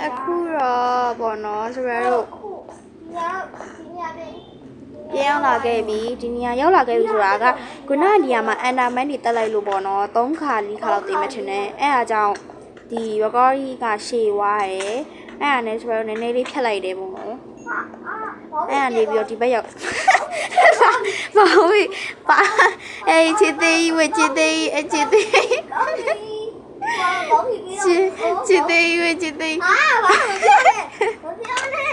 အခုတော့ပေါ့နော်ဆိုတော့ပြန်လာခဲ့ပြီဒီနေရာရောက်လာခဲ့ပြီဆိုတာကခုနကနေရာမှာအန်ဒါမန်တွေတက်လိုက်လို့ပေါ့နော်3ခါ4ခါလောက်တည်မှထင်တယ်အဲ့အားကြောင့်ဒီ recording ကရှည်သွားတယ်အဲ့ဒါနဲ့ဆိုတော့နည်းနည်းလေးဖြတ်လိုက်တယ်ပေါ့နော်အဲ့ဒါနေပြီးတော့ဒီဘက်ရောက်ဘာလို့ပါအေးချစ်သေးဝချစ်သေးအချစ်သေးချစ်သေးဝချစ်သေးဘာပြောလဲ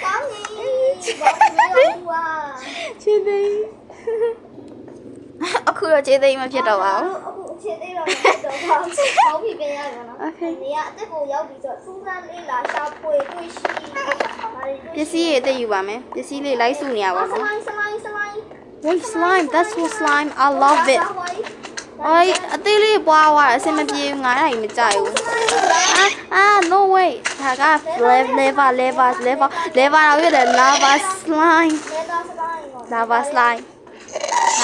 ကောင်းကြီးချစ်သေးအခုတော့ချစ်သေးမဖြစ်တော့ပါဘူးအခုချစ်သေးတော့မဖြစ်တော့ပါဘူးကောင်းပြီပြန်ရတော့နော်နေရအသက်ကိုရောက်ပြီးတော့စူးစမ်းလေးလာရှာဖွေတွေ့ရှိပစ္စည်းတွေအသက်ယူပါမယ်ပစ္စည်းလေးလိုက်စုနေရပါတော့ Wait slime that's what slime I love it အိုးအသေးလေးပွားသွားအစင်မပြေဘူးငါအဲ့ဒါကြီးမကြိုက်ဘူးno way ဒါက lava တော့ရတယ် lava slime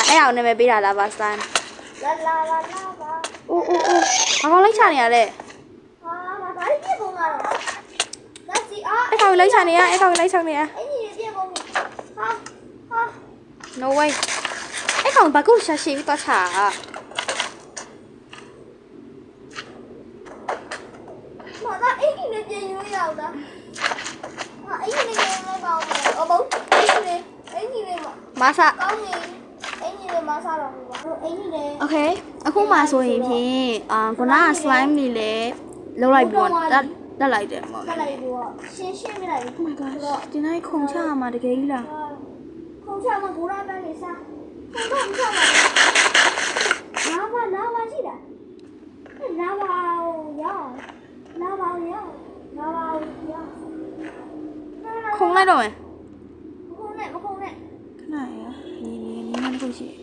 အဲ့အောင်နာမည်ပေးတာ lava slime အိုးဘာကောင်းလိုက်ချနေရလဲဘာဖြစ်ကုန်လာတော့လက်စီအဲ့ကောင်လိုက်ချနေရအဲ့ညီပြကုန်ဟာ no way အဲ့ကောင်ဘာကိုရှာရှိပြီးတော့ချာမအဲ့ဒီနဲ့ပြန်ရွေးရအောင်လားအဲ့ဒီနဲ့လည်းကောင်းတယ်အဘုံအဲ့ဒီနဲ့မဆာကောင်းနေအဲ့ဒီနဲ့မဆာတော့ဘူးပါအဲ့ဒီနဲ့ Okay အခုမှဆိုရင်ဖြင့်ခုနက slime တွေလည်းလုံးလိုက်ပြီးတော့တက်လိုက်တယ်ပေါ့တက်လိုက်ပြီးတော့ရှင်းပြလိုက် Oh my god ဒီနေ့ခုံချရမှာတကယ်ကြီးလားခုံချမှာဘူရာပန်းနေစားခုံချမှာလာပါရှိတာလာပါရောခုံလိုက်တော့မယ်မခုံနဲ့ခဏရနီမလို့ရှိ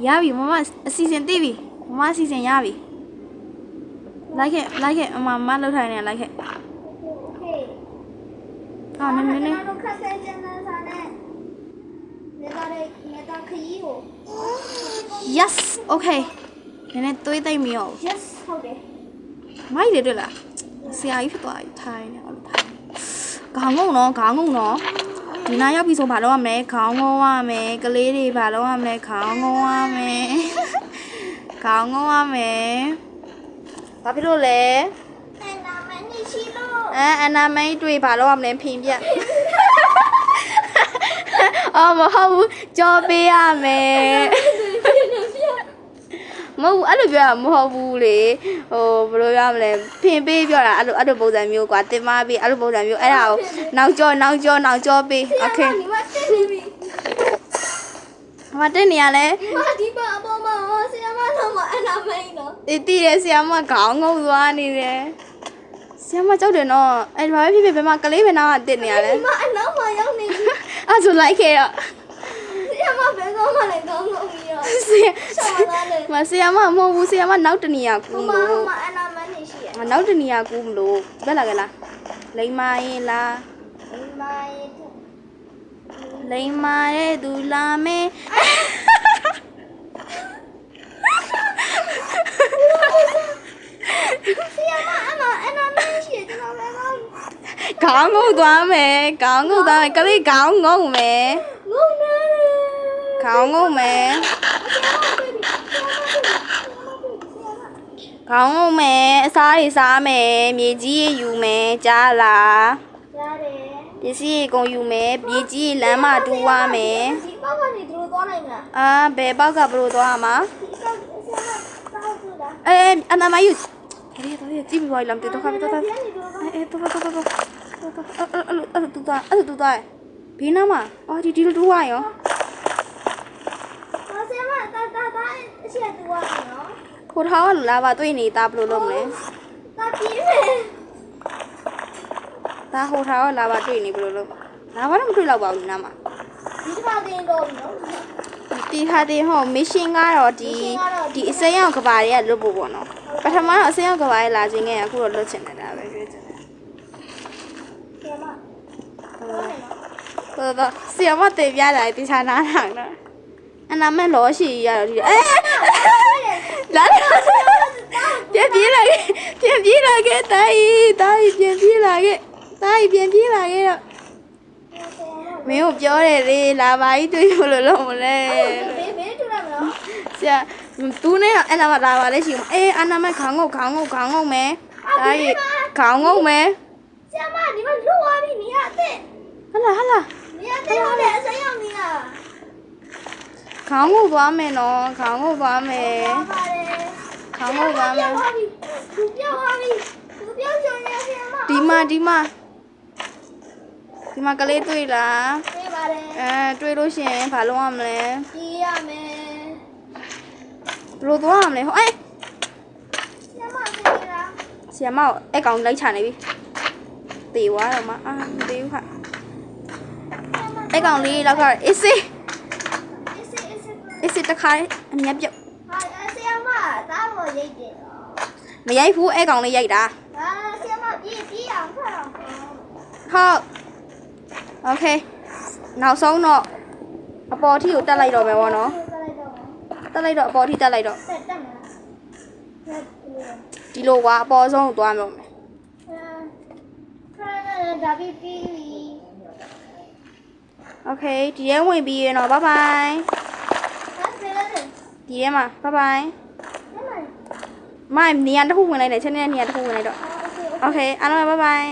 ရပြီမမအစီအစဉ်သိပြီမမအစီအစဉ်ရပြီလိုက်ခဲ့အမလောက်ထိုင်နေလိုက်ခဲ့အော်နည်းတော့ခက်ခဲကျန်တဲ့စားနဲ့နေတာခရီးကို Yes okay နည်းနည်းသွေးသိမ့်မရော Yes ဟုတ်တယ်မိုက်တယ်တွေ့လားဆရာကြီးဖြစ်သွားပြီထိုင်နေအောင်ထိုင်ခေါင်းငုံတော့ဒီနားရောက်ပြီဆိုဘာလုပ်ရမလဲခေါင်းငုံရမယ်ကလေးတွေဘာလုပ်ရမလဲခေါင်းငုံရမယ်ဘာဖြစ်လို့လဲအန်နာမန်နေရှိလို့အန်နာမန်တွေ့ဘာလုပ်ရမလဲဖင်ပြအော်မဟုတ်ဘူးကြောပေးရမယ်မဟုတ်အဲ့လိုပြောတာမဟုတ်ဘူးလေဟိုဘယ်လိုရမလဲဖင်ပေးပြောတာအဲ့လိုပုံစံမျိုးကွာတင်မပေးအဲ့လိုပုံစံမျိုးအဲ့ဒါကိုနောက်ကြောပေးโอเคဒီမှာတက်နေပြီမတက်နေရလဲဒီပါအပေါ်မှာဆရာမတော့မအနာမိန်နော်တီးတယ်ဆရာမခေါင်းငုံသွားနေတယ်ဆရာမကြောက်တယ်နော်အဲ့ဘာဖြစ်ဘယ်မှာကလေးဘယ်နာကတက်နေရလဲဒီမှာအနောက်မှာရောက်နေပြီအဲ့ဆိုလိုက်ခဲ့တော့ဆရာမဘယ်ကောမှလည်းကောင်းလို့ပြီးတော့ဆရာမမဟုတ်ဘူးဆရာမနောက်တနေရာကူးလို့မအနာမန်နေရှိရနောက်တနေရာကူးမလို့ဘယ်လာကလားလိမ္မာရင်လားလိမ္မာရဲ့သူလာမဲဆရာမအနာမန်ရှိတယ်ကျွန်တော်လည်းခေါင်းငုံသွားမယ်ကလေးခေါင်းငုံမယ်ခေါင်းငုံမယ်အစားတွေစားမယ်မြေကြီးရေယူမယ်ကြားလားကြားတယ်ပစ္စည်းရေကုန်ယူမယ်မြေကြီးလမ်းမတူးရမယ်ဒီပေါက်ကနေသူတို့သွားနိုင်မလားဘယ်ပေါက်ကဘလို့သွားမှာအနာမယူတော်ကြည့်ပြီးပါလားမတော်ခါပြီတော်တော်တူတာဘေးနားမှာအော်ဒီလိုတူဝါရောဆရာမတာအရှိတူဝါနော်ခိုးထားကလာပါတွေ့နေတာဘလို့လုပ်မလဲတာပြင်းမယ်ဒါခိုးထားကလာပါတွေ့နေဘလို့လုပ်လာပါတော့မတွေ့တော့ပါဘူးနားမှာဒီတစ်ခါတင်တော့နော်ဒီခါတင်ဟောမစ်ရှင်ကတော့ဒီအစိမ်းရောင်ကဘာတွေကလွတ်ဖို့ပေါ့နော်ပထမတော့အစိမ်းရောင်ကဘာတွေလာခြင်းခဲ့အခုတော့လွတ်ချင်နေတာပဲတွေ့ချင်တယ်တော် တော့ဆီယမတေပြလာတေချာနားထောင်တော့အနာမဲ့လောရှိရတော့ဒီအဲလာပြန်ပြေးလာခဲ့ပြန်ပြေးလာခဲ့တိုင်းပြန်ပြေးလာခဲ့တိုင်းပြန်ပြေးလာခဲ့တော့မင်းကိုပြောတယ်လေလာပါကြီးတွေ့လို့လုံးမလဲ ဘယ်ထူလာမလို့ ဆရာသူနဲ့အဲ့နာမလာပါလေရှိအေးအနာမဲ့ခေါင်းငုတ်မယ်တိုင်းခေါင်းငုတ်မယ် ဆရာမဒီမှာလွတ်သွားပြီနေရအသက် ဟလာ နေရတဲ့ဟုတ်တယ်အစရောက်နေတာ ခေါင်းငုတ်သွားမယ်နော်ခေါင်းငုတ်သွားမယ် ပါတယ် ခေါင်းငုတ်သွားမယ် သူပြောသွားပြီသူပြောချင်နေဆရာမ ဒီမှာကလေးတွေ့လား ပြေးပါတယ် တွေ့လို့ရှိရင်ဘာလုပ်ရမလဲ ပြေးရမယ် ဘယ်လိုသွားရမလဲဟိုအေး ဆရာမပြေးလား ဆီယမအဲ့ကောင်လိုက်ချနေပြီတေသွားတော့မမတေဘူးခအဲ့ကောင်လေးလောက်ကအေးစစ်တခါအမြတ်ပြုတ် ဟာဆရာမတားဖို့ရိတ်တယ် မရိုက်ဘူးအဲ့ကောင်လေးရိုက်တာ ဟာဆရာမပြေးအောင်ဖတ်အောင် ဟုတ်โอเคနောက်ဆုံးတော့အပေါ်ထိကိုတက်လိုက်တော့မယ်ဗောနော်တက်လိုက်တော့အပေါ်ထိတက်လိုက်တော့ တက်တက်မလား ဒီလိုကွာအပေါ်ဆုံးကိုသွားမယ် ဒါပြီးပြီ โอเคဒီရဲဝင်ပြီးရင်တော့ဘိုင်ဘိုင် ဟာပြေးရတယ် ဒီရဲမှာဘိုင်ဘိုင် ဆရာမ မိုင်နေရာတစ်ခုဝင်လိုက်တယ်ချက်နေနေရာတစ်ခုဝင်လိုက်တော့ โอเค โอเคအားလုံးပဲဘိုင်ဘိုင်